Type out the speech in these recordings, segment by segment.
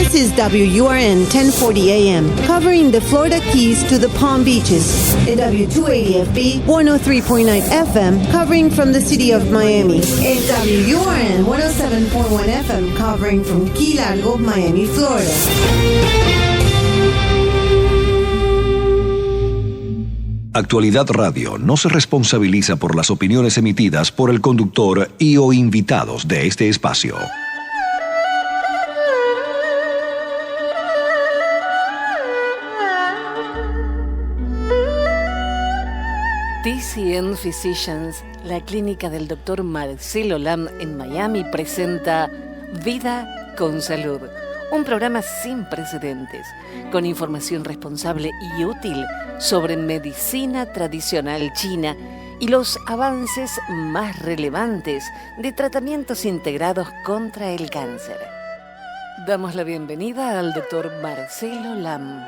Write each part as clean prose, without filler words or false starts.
This is WURN 1040 AM, covering the Florida Keys to the Palm Beaches, and W280FB 103.9 FM, covering from the city of Miami, and WURN 107.1 FM, covering from Key Largo, Miami, Florida. Actualidad Radio no se responsabiliza por las opiniones emitidas por el conductor y o invitados de este espacio. TCN Physicians, la clínica del Dr. Marcelo Lam en Miami, presenta Vida con Salud, un programa sin precedentes, con información responsable y útil sobre medicina tradicional china y los avances más relevantes de tratamientos integrados contra el cáncer. Damos la bienvenida al Dr. Marcelo Lam.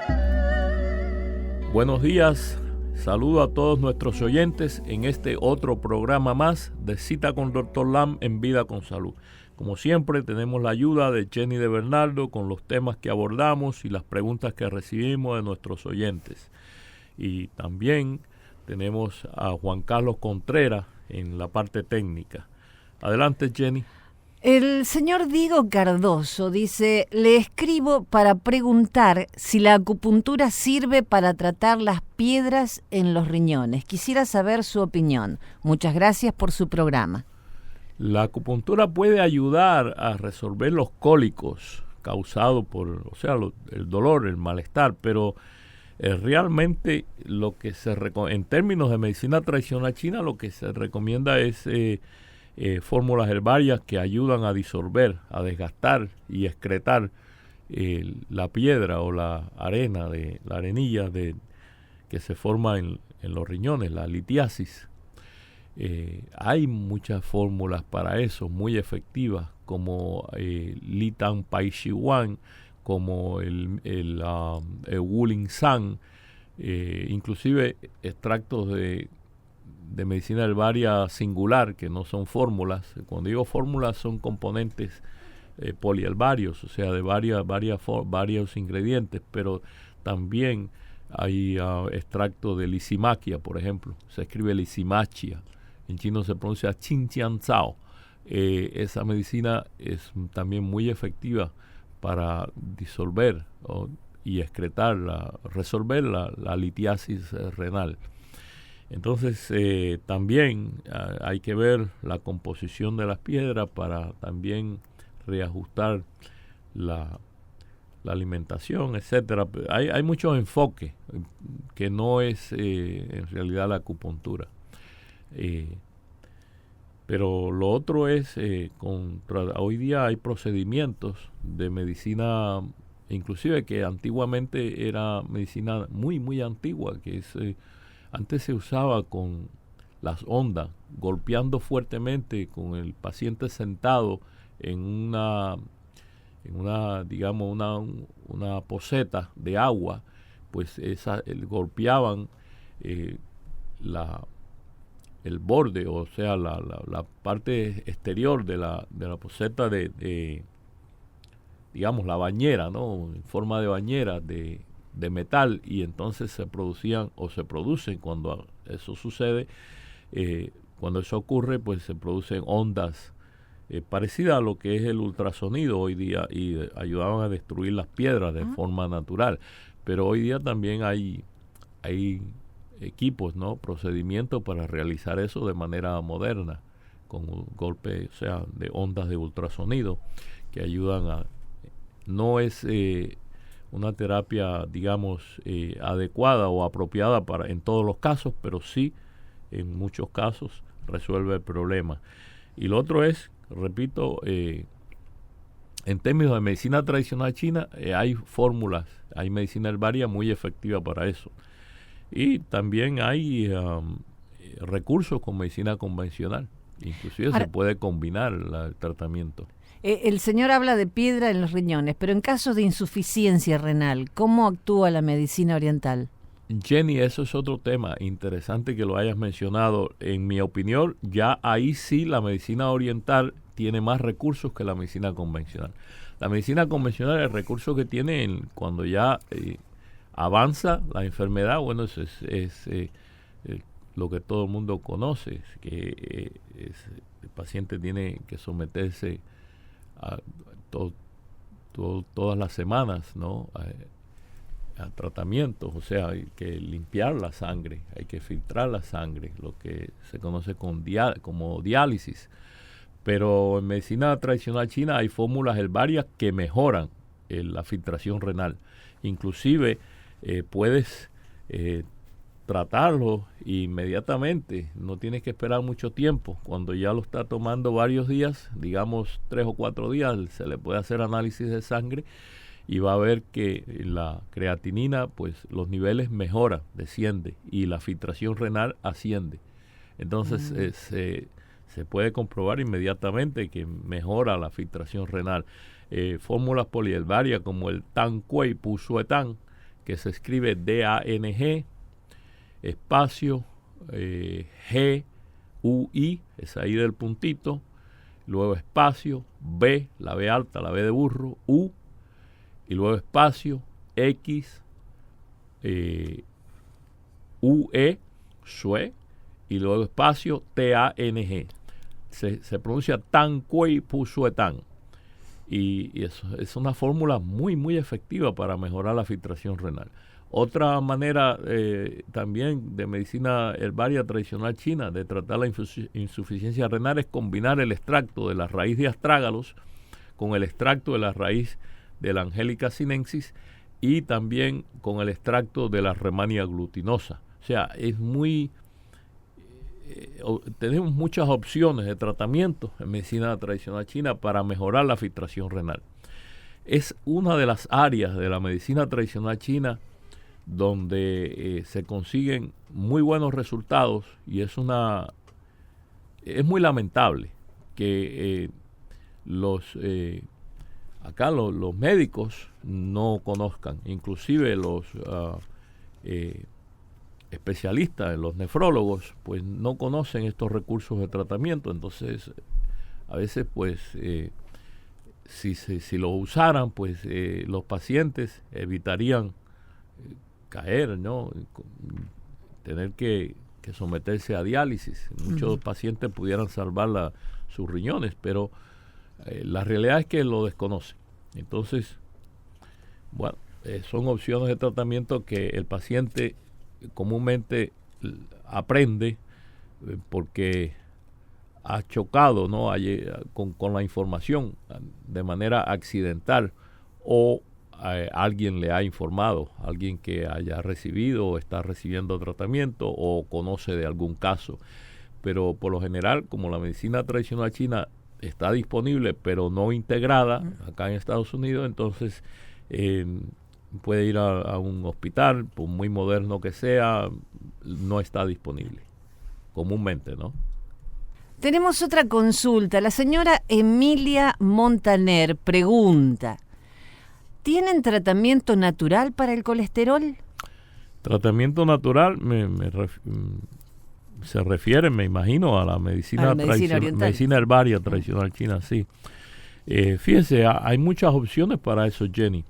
Buenos días. Saludo a todos nuestros oyentes en este otro programa más de Cita con Dr. Lam en Vida con Salud. Como siempre, tenemos la ayuda de Jenny de Bernardo con los temas que abordamos y las preguntas que recibimos de nuestros oyentes. Y también tenemos a Juan Carlos Contreras en la parte técnica. Adelante, Jenny. El señor Diego Cardoso dice: le escribo para preguntar si la acupuntura sirve para tratar las piedras en los riñones. Quisiera saber su opinión. Muchas gracias por su programa. La acupuntura puede ayudar a resolver los cólicos causados por, el dolor, el malestar, pero realmente lo que en términos de medicina tradicional china, lo que se recomienda es fórmulas herbarias que ayudan a disolver, a desgastar y excretar la piedra o la arenilla que se forma en los riñones, la litiasis. Hay muchas fórmulas para eso, muy efectivas, como Litan Pai Shi Wan, como el Wulin San, inclusive extractos de medicina herbaria singular, que no son fórmulas. Cuando digo fórmulas, son componentes poliherbarios, o sea, de varios ingredientes, pero también hay extracto de Lysimachia, por ejemplo. Se escribe Lysimachia. En chino se pronuncia Qinqianzao. Esa medicina es también muy efectiva para disolver y excretar, resolver la litiasis renal. Entonces también hay que ver la composición de las piedras para también reajustar la alimentación, etcétera. Hay muchos enfoques que no es en realidad la acupuntura. Pero lo otro es, hoy día hay procedimientos de medicina, inclusive que antiguamente era medicina muy, muy antigua, que es... antes se usaba con las ondas, golpeando fuertemente con el paciente sentado en una poceta de agua, pues golpeaban el borde, o sea, la parte exterior de la poceta digamos, la bañera, ¿no? En forma de bañera de metal, y entonces se producen cuando eso sucede, cuando eso ocurre, pues se producen ondas parecidas a lo que es el ultrasonido hoy día, y ayudaban a destruir las piedras de forma natural. Pero hoy día también hay equipos, ¿no? Procedimientos para realizar eso de manera moderna, con golpes, o sea, de ondas de ultrasonido que ayudan no es una terapia, digamos, adecuada o apropiada en todos los casos, pero sí en muchos casos resuelve el problema. Y lo otro es, repito, en términos de medicina tradicional china, hay fórmulas, hay medicina herbaria muy efectiva para eso. Y también hay recursos con medicina convencional. Inclusive se puede combinar el tratamiento. El señor habla de piedra en los riñones, pero en casos de insuficiencia renal, ¿cómo actúa la medicina oriental? Jenny, eso es otro tema interesante que lo hayas mencionado. En mi opinión, ya ahí sí la medicina oriental tiene más recursos que la medicina convencional. La medicina convencional, el recurso que tiene cuando ya avanza la enfermedad, bueno, es lo que todo el mundo conoce, que el paciente tiene que someterse a todas las semanas, ¿no? A tratamientos, o sea, hay que limpiar la sangre, hay que filtrar la sangre, lo que se conoce como diálisis. Pero en medicina tradicional china hay fórmulas herbarias que mejoran la filtración renal. Inclusive puedes tratarlo inmediatamente, no tienes que esperar mucho tiempo. Cuando ya lo está tomando varios días, digamos 3 o 4 días, se le puede hacer análisis de sangre y va a ver que la creatinina, pues los niveles mejoran, desciende, y la filtración renal asciende. Entonces se puede comprobar inmediatamente que mejora la filtración renal. Fórmulas poliherbarias como el Tang Kuei Pusuetan, que se escribe DANG, espacio, GUI, es ahí del puntito, luego espacio, B, la B alta, la B de burro, U, y luego espacio, X, UE, SUE, y luego espacio, TANG. Se pronuncia Tang Kuei Pusuetan. Y eso es una fórmula muy, muy efectiva para mejorar la filtración renal. Otra manera también de medicina herbaria tradicional china de tratar la insuficiencia renal es combinar el extracto de la raíz de astrágalos con el extracto de la raíz de la Angelica sinensis y también con el extracto de la Rehmannia glutinosa. O sea, es muy... tenemos muchas opciones de tratamiento en medicina tradicional china para mejorar la filtración renal. Es una de las áreas de la medicina tradicional china donde se consiguen muy buenos resultados, y es muy lamentable que los médicos no conozcan, inclusive los especialistas, los nefrólogos, pues no conocen estos recursos de tratamiento. Entonces a veces pues si lo usaran, pues los pacientes evitarían caer, ¿no? Tener que someterse a diálisis. Muchos pacientes pudieran salvar sus riñones, pero la realidad es que lo desconocen. Entonces, bueno, son opciones de tratamiento que el paciente comúnmente aprende porque ha chocado, ¿no? con la información de manera accidental, o alguien le ha informado, alguien que haya recibido o está recibiendo tratamiento o conoce de algún caso. Pero por lo general, como la medicina tradicional china está disponible pero no integrada acá en Estados Unidos, entonces puede ir a un hospital, por muy moderno que sea, no está disponible comúnmente, ¿no? Tenemos otra consulta. La señora Emilia Montaner pregunta: ¿tienen tratamiento natural para el colesterol? Tratamiento natural se refiere, me imagino, a la medicina herbaria tradicional china, sí. Fíjense, hay muchas opciones para eso, Jenny.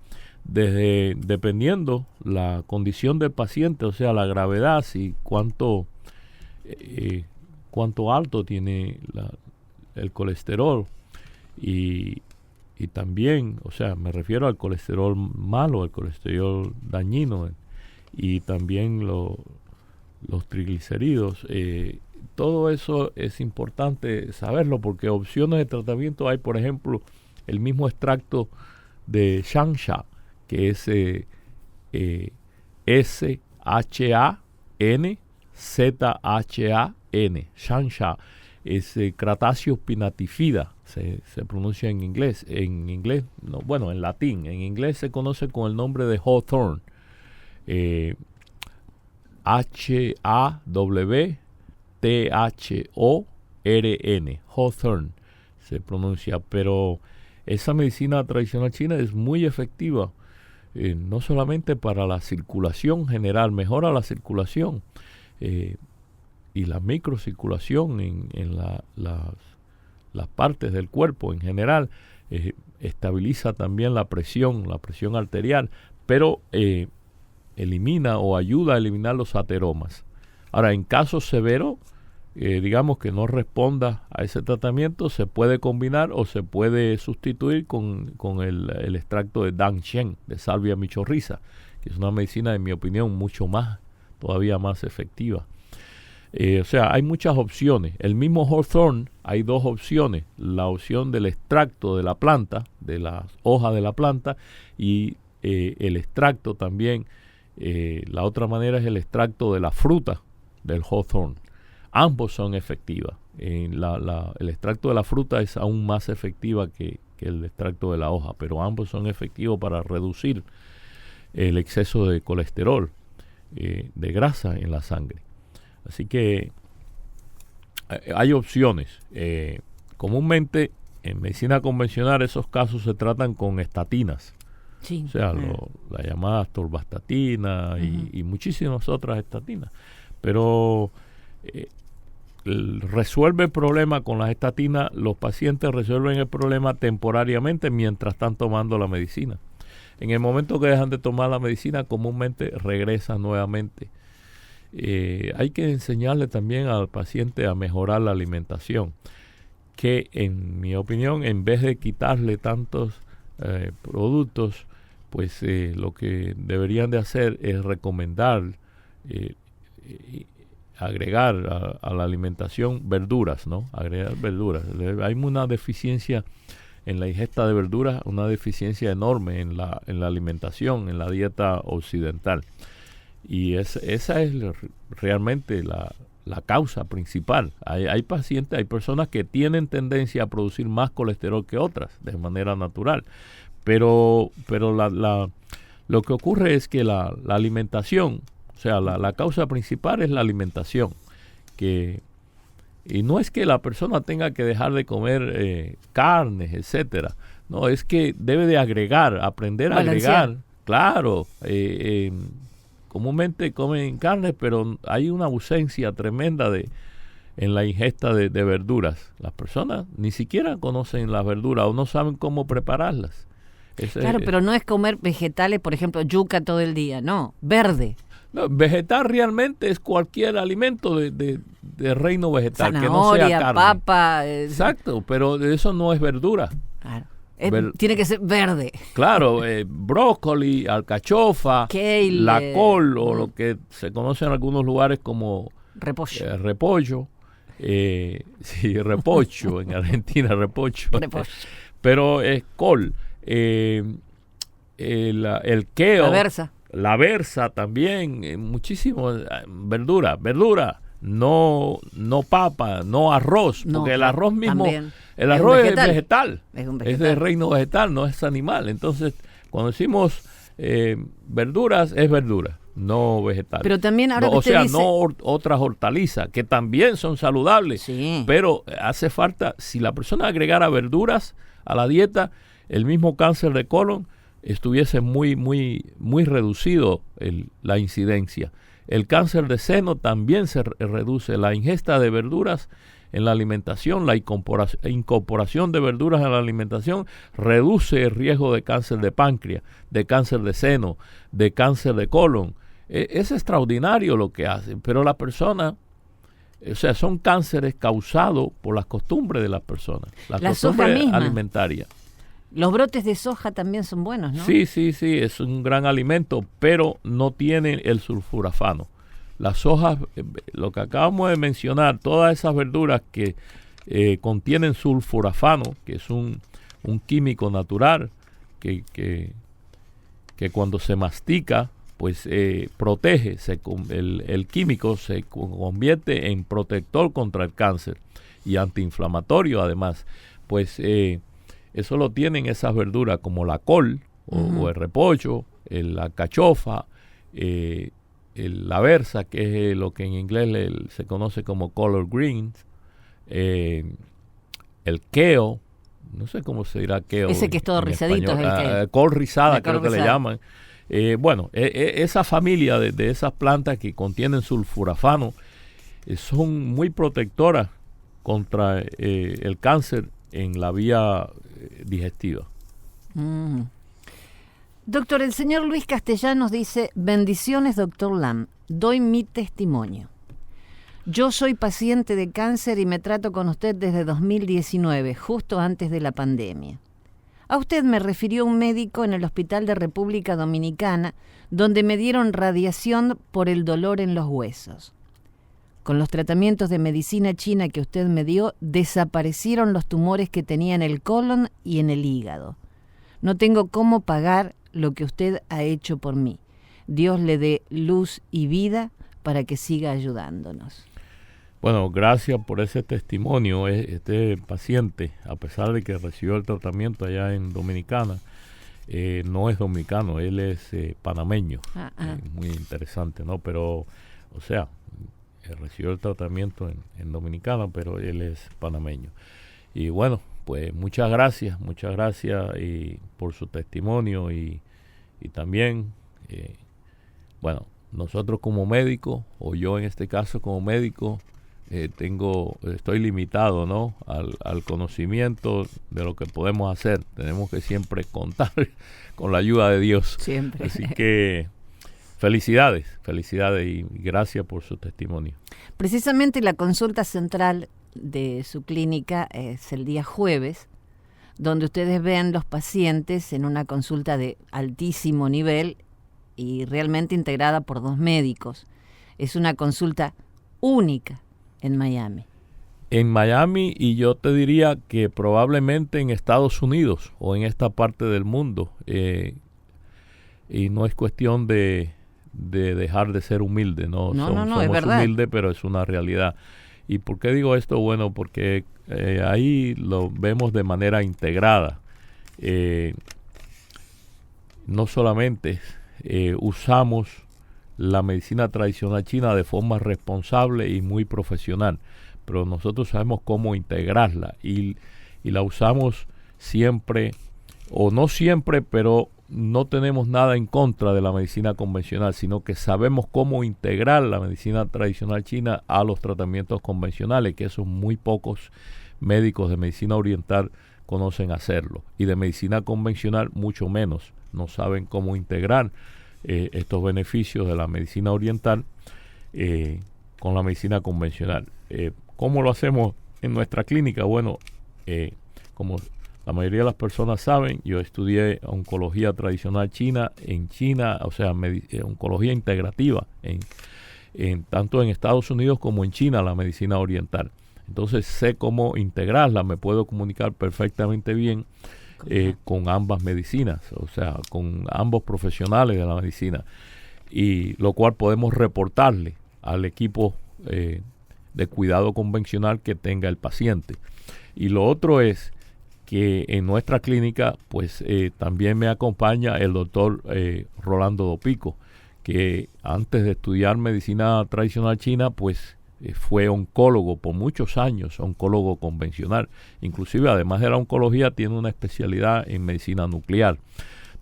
Dependiendo la condición del paciente, o sea, la gravedad, si cuánto alto tiene el colesterol, y también, o sea, me refiero al colesterol malo, al colesterol dañino, y también los triglicéridos. Todo eso es importante saberlo, porque opciones de tratamiento hay. Por ejemplo, el mismo extracto de Shansha, que es SHANZHAN, Shansha, es Crataceous pinatifida, se pronuncia en inglés. En latín. En inglés se conoce con el nombre de Hawthorne, HAWTHORN, Hawthorne se pronuncia. Pero esa medicina tradicional china es muy efectiva, no solamente para la circulación general, mejora la circulación y la microcirculación en las partes del cuerpo en general, estabiliza también la presión arterial, pero elimina o ayuda a eliminar los ateromas. Ahora, en casos severos, digamos que no responda a ese tratamiento, se puede combinar o se puede sustituir con el extracto de Dangshen, de salvia michorriza, que es una medicina, en mi opinión, todavía más efectiva. O sea, hay muchas opciones. El mismo Hawthorne, hay dos opciones: la opción del extracto de la planta, de las hojas de la planta, y el extracto también. La otra manera es el extracto de la fruta del Hawthorne. Ambos son efectivas. El extracto de la fruta es aún más efectiva que el extracto de la hoja, pero ambos son efectivos para reducir el exceso de colesterol, de grasa en la sangre. Así que hay opciones. Comúnmente en medicina convencional esos casos se tratan con estatinas. Sí. O sea, la llamada atorvastatina y muchísimas otras estatinas. Pero resuelve el problema con las estatinas. Los pacientes resuelven el problema temporariamente mientras están tomando la medicina. En el momento que dejan de tomar la medicina, comúnmente regresan nuevamente. Hay que enseñarle también al paciente a mejorar la alimentación, que en mi opinión, en vez de quitarle tantos productos, pues lo que deberían de hacer es recomendar agregar a la alimentación verduras, ¿no? Agregar verduras. Hay una deficiencia en la ingesta de verduras, una deficiencia enorme en la alimentación, en la dieta occidental. Y esa es realmente la causa principal. Hay pacientes, hay personas que tienen tendencia a producir más colesterol que otras de manera natural. Pero lo que ocurre es que la alimentación, o sea, la causa principal es la alimentación. Y no es que la persona tenga que dejar de comer carnes, etcétera. No, es que debe de aprender a agregar. Claro, comúnmente comen carne, pero hay una ausencia tremenda en la ingesta de verduras. Las personas ni siquiera conocen las verduras o no saben cómo prepararlas. Claro, pero no es comer vegetales, por ejemplo, yuca todo el día, no, verde. No, vegetal realmente es cualquier alimento de reino vegetal, zanahoria, que no sea carne. papa. Exacto, pero eso no es verdura. Claro. Tiene que ser verde. Claro, brócoli, alcachofa, kale, la col, o lo que se conoce en algunos lugares como repollo. Repollo. Sí, repocho, en Argentina repocho. Pero es col. El queo. La berza también, muchísimo. Verdura. No papa, no arroz, porque el arroz mismo, también. El arroz es vegetal, es de reino vegetal, no es animal. Entonces, cuando decimos verduras, es verdura, no vegetal. Pero también ahora no otras hortalizas, que también son saludables, sí. Pero hace falta, si la persona agregara verduras a la dieta, el mismo cáncer de colon estuviese muy reducido la incidencia. El cáncer de seno también se reduce. La ingesta de verduras en la alimentación, la incorporación de verduras en la alimentación reduce el riesgo de cáncer de páncreas, de cáncer de seno, de cáncer de colon. Es extraordinario lo que hacen, pero la persona, o sea, son cánceres causados por las costumbres de las personas, la costumbre alimentaria. Los brotes de soja también son buenos, ¿no? Sí, es un gran alimento, pero no tiene el sulforafano. Las hojas, lo que acabamos de mencionar, todas esas verduras que contienen sulforafano, que es un químico natural que cuando se mastica, pues protege, el químico se convierte en protector contra el cáncer y antiinflamatorio además. Pues eso lo tienen esas verduras como la col o el repollo, la alcachofa, la berza, que es lo que en inglés se conoce como collard greens, el kale, no sé cómo se dirá kale. Ese que es todo rizadito es el kale. Col rizada, creo que le llaman. Esa familia de esas plantas que contienen sulforafano son muy protectoras contra el cáncer en la vía digestiva. Doctor, el señor Luis Castellanos dice: bendiciones, doctor Lam, doy mi testimonio. Yo soy paciente de cáncer y me trato con usted desde 2019, justo antes de la pandemia. A usted me refirió un médico en el Hospital de República Dominicana, donde me dieron radiación por el dolor en los huesos. Con los tratamientos de medicina china que usted me dio, desaparecieron los tumores que tenía en el colon y en el hígado. No tengo cómo pagar lo que usted ha hecho por mí. Dios le dé luz y vida para que siga ayudándonos. Bueno, gracias por ese testimonio. Este paciente, a pesar de que recibió el tratamiento allá en Dominicana, no es dominicano, él es panameño. Muy interesante, ¿no? Pero, o sea, recibió el tratamiento en Dominicana, pero él es panameño. Y bueno, pues muchas gracias por su testimonio y también, bueno, nosotros como médicos, o yo en este caso como médico, estoy limitado, ¿no?, al conocimiento de lo que podemos hacer. Tenemos que siempre contar con la ayuda de Dios. Siempre. Así que felicidades y gracias por su testimonio. Precisamente la consulta central de su clínica es el día jueves, donde ustedes ven los pacientes en una consulta de altísimo nivel y realmente integrada por 2 médicos. Es una consulta única en Miami. En Miami, y yo te diría que probablemente en Estados Unidos o en esta parte del mundo. Y no es cuestión de dejar de ser humilde, ¿no? Somos es verdad. humildes, pero es una realidad. ¿Y por qué digo esto? Bueno, porque ahí lo vemos de manera integrada. No solamente usamos la medicina tradicional china de forma responsable y muy profesional, pero nosotros sabemos cómo integrarla y la usamos siempre, o no siempre, pero no tenemos nada en contra de la medicina convencional, sino que sabemos cómo integrar la medicina tradicional china a los tratamientos convencionales, que eso muy pocos médicos de medicina oriental conocen hacerlo, y de medicina convencional mucho menos. No saben cómo integrar estos beneficios de la medicina oriental con la medicina convencional. ¿Cómo lo hacemos en nuestra clínica? Bueno, como la mayoría de las personas saben, yo estudié oncología tradicional china en China, o sea, oncología integrativa, tanto en Estados Unidos como en China, la medicina oriental. Entonces sé cómo integrarla, me puedo comunicar perfectamente bien con ambas medicinas, o sea, con ambos profesionales de la medicina, y lo cual podemos reportarle al equipo de cuidado convencional que tenga el paciente. Y lo otro es que en nuestra clínica pues también me acompaña el doctor Rolando Dopico, que antes de estudiar medicina tradicional china pues fue oncólogo por muchos años, oncólogo convencional. Inclusive además de la oncología tiene una especialidad en medicina nuclear.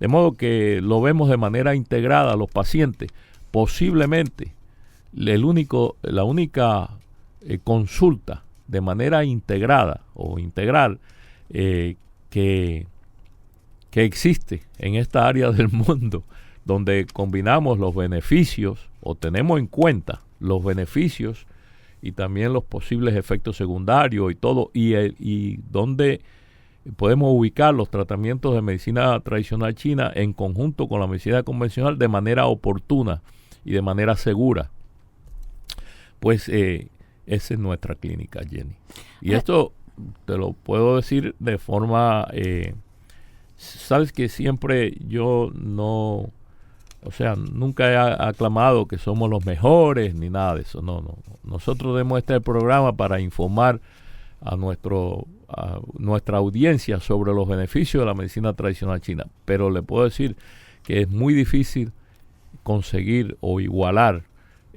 De modo que lo vemos de manera integrada a los pacientes. Posiblemente la única consulta de manera integrada o integral que existe en esta área del mundo, donde combinamos los beneficios o tenemos en cuenta los beneficios y también los posibles efectos secundarios y todo, y donde podemos ubicar los tratamientos de medicina tradicional china en conjunto con la medicina convencional de manera oportuna y de manera segura. Pues esa es nuestra clínica, Jenny. Y esto te lo puedo decir de forma, sabes que siempre yo no, o sea, nunca he aclamado que somos los mejores ni nada de eso. No. Nosotros debemos este programa para informar a nuestra audiencia sobre los beneficios de la medicina tradicional china. Pero le puedo decir que es muy difícil conseguir o igualar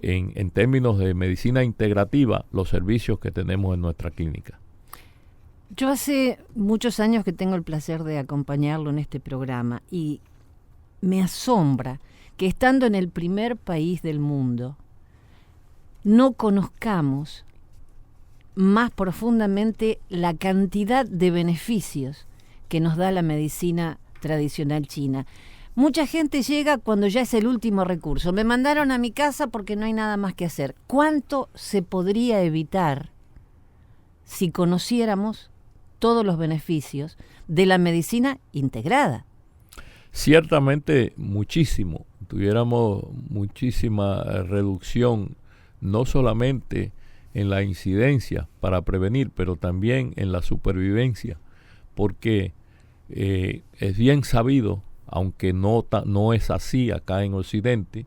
en términos de medicina integrativa los servicios que tenemos en nuestra clínica. Yo hace muchos años que tengo el placer de acompañarlo en este programa y me asombra que estando en el primer país del mundo no conozcamos más profundamente la cantidad de beneficios que nos da la medicina tradicional china. Mucha gente llega cuando ya es el último recurso. Me mandaron a mi casa porque no hay nada más que hacer. ¿Cuánto se podría evitar si conociéramos todos los beneficios de la medicina integrada? Ciertamente muchísimo. Tuviéramos muchísima reducción, no solamente en la incidencia para prevenir, pero también en la supervivencia, porque es bien sabido, aunque no es así acá en Occidente,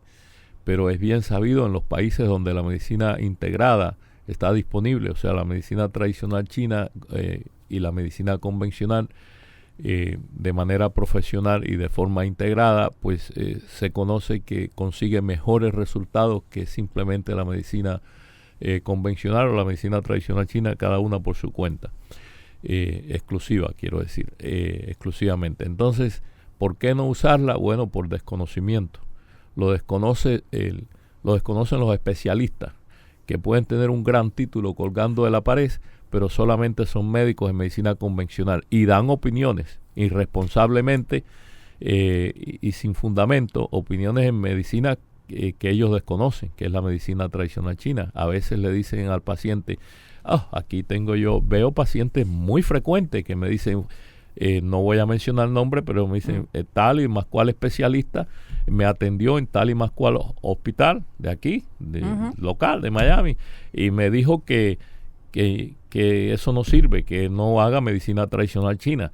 pero es bien sabido en los países donde la medicina integrada está disponible, o sea, la medicina tradicional china y la medicina convencional, de manera profesional y de forma integrada, pues se conoce que consigue mejores resultados que simplemente la medicina convencional o la medicina tradicional china, cada una por su cuenta, exclusiva, quiero decir, exclusivamente. Entonces, ¿por qué no usarla? Bueno, por desconocimiento. Lo desconocen los especialistas, que pueden tener un gran título colgando de la pared, pero solamente son médicos en medicina convencional y dan opiniones irresponsablemente y sin fundamento, opiniones en medicina que ellos desconocen, que es la medicina tradicional china. A veces le dicen al paciente, aquí veo pacientes muy frecuentes que me dicen, no voy a mencionar el nombre, pero me dicen tal y más cual especialista me atendió en tal y más cual hospital de aquí, local, de Miami, y me dijo que eso no sirve, que no haga medicina tradicional china.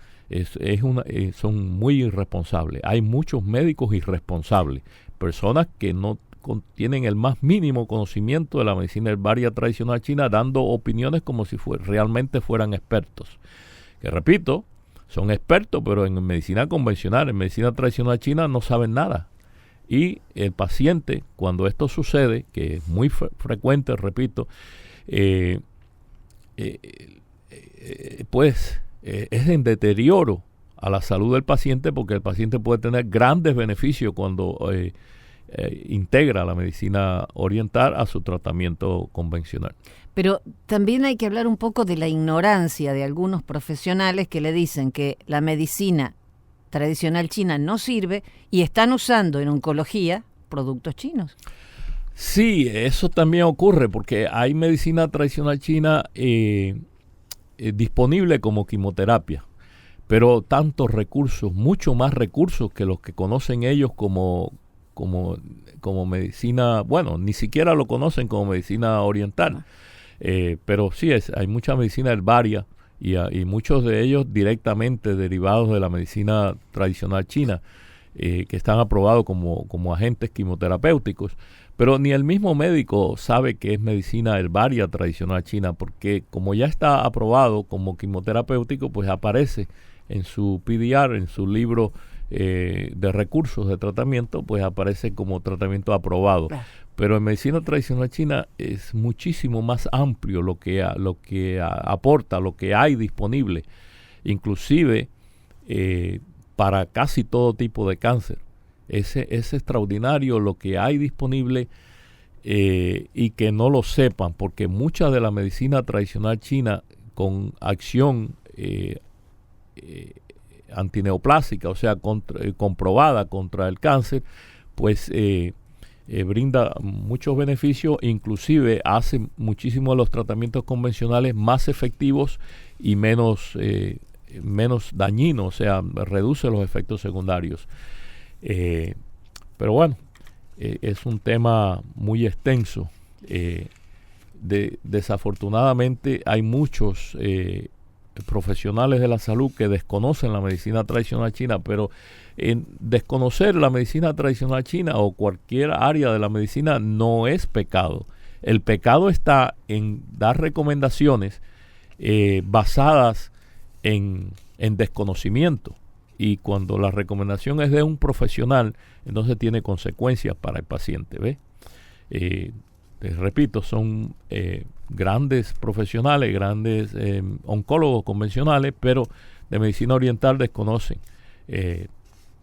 Son muy irresponsables. Hay muchos médicos irresponsables, personas que no tienen el más mínimo conocimiento de la medicina herbaria tradicional china, dando opiniones como si realmente fueran expertos. Que repito, son expertos, pero en medicina convencional, en medicina tradicional china, no saben nada. Y el paciente, cuando esto sucede, que es muy frecuente, repito, pues es en deterioro a la salud del paciente, porque el paciente puede tener grandes beneficios cuando integra la medicina oriental a su tratamiento convencional. Pero también hay que hablar un poco de la ignorancia de algunos profesionales que le dicen que la medicina tradicional china no sirve y están usando en oncología productos chinos. Sí, eso también ocurre porque hay medicina tradicional china disponible como quimioterapia, pero tantos recursos, mucho más recursos que los que conocen ellos como medicina, bueno, ni siquiera lo conocen como medicina oriental, pero sí hay mucha medicina herbaria y muchos de ellos directamente derivados de la medicina tradicional china, que están aprobados como agentes quimioterapéuticos, pero ni el mismo médico sabe que es medicina herbaria tradicional china, porque como ya está aprobado como quimioterapéutico, pues aparece en su PDR, en su libro de recursos de tratamiento, pues aparece como tratamiento aprobado. Pero en medicina tradicional china es muchísimo más amplio lo que aporta, lo que hay disponible, inclusive para casi todo tipo de cáncer. Es extraordinario lo que hay disponible y que no lo sepan, porque mucha de la medicina tradicional china con acción antineoplásica, o sea, comprobada contra el cáncer, pues brinda muchos beneficios, inclusive hace muchísimo de los tratamientos convencionales más efectivos y menos dañinos, o sea, reduce los efectos secundarios. Pero bueno, es un tema muy extenso. Desafortunadamente hay muchos profesionales de la salud que desconocen la medicina tradicional china, pero en desconocer la medicina tradicional china o cualquier área de la medicina no es pecado. El pecado está en dar recomendaciones basadas en desconocimiento, y cuando la recomendación es de un profesional, entonces tiene consecuencias para el paciente, ¿ves? Les repito, son grandes profesionales, grandes oncólogos convencionales, pero de medicina oriental desconocen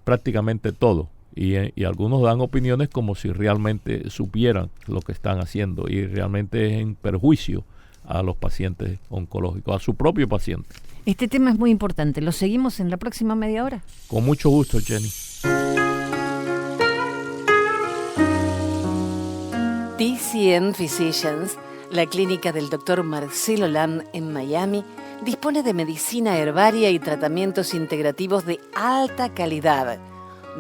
prácticamente todo, y algunos dan opiniones como si realmente supieran lo que están haciendo, y realmente es en perjuicio a los pacientes oncológicos, a su propio paciente. Este tema es muy importante. ¿Lo seguimos en la próxima media hora? Con mucho gusto, Jenny. TCN Physicians, la clínica del Dr. Marcelo Lam en Miami, dispone de medicina herbaria y tratamientos integrativos de alta calidad,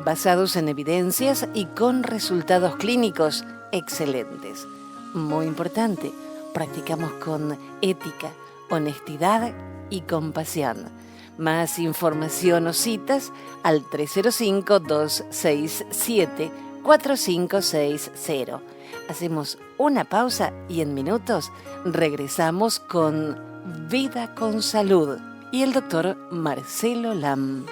basados en evidencias y con resultados clínicos excelentes. Muy importante, practicamos con ética, honestidad y compasión. Más información o citas al 305-267-4560. Hacemos una pausa y en minutos regresamos con Vida con Salud y el doctor Marcelo Lam.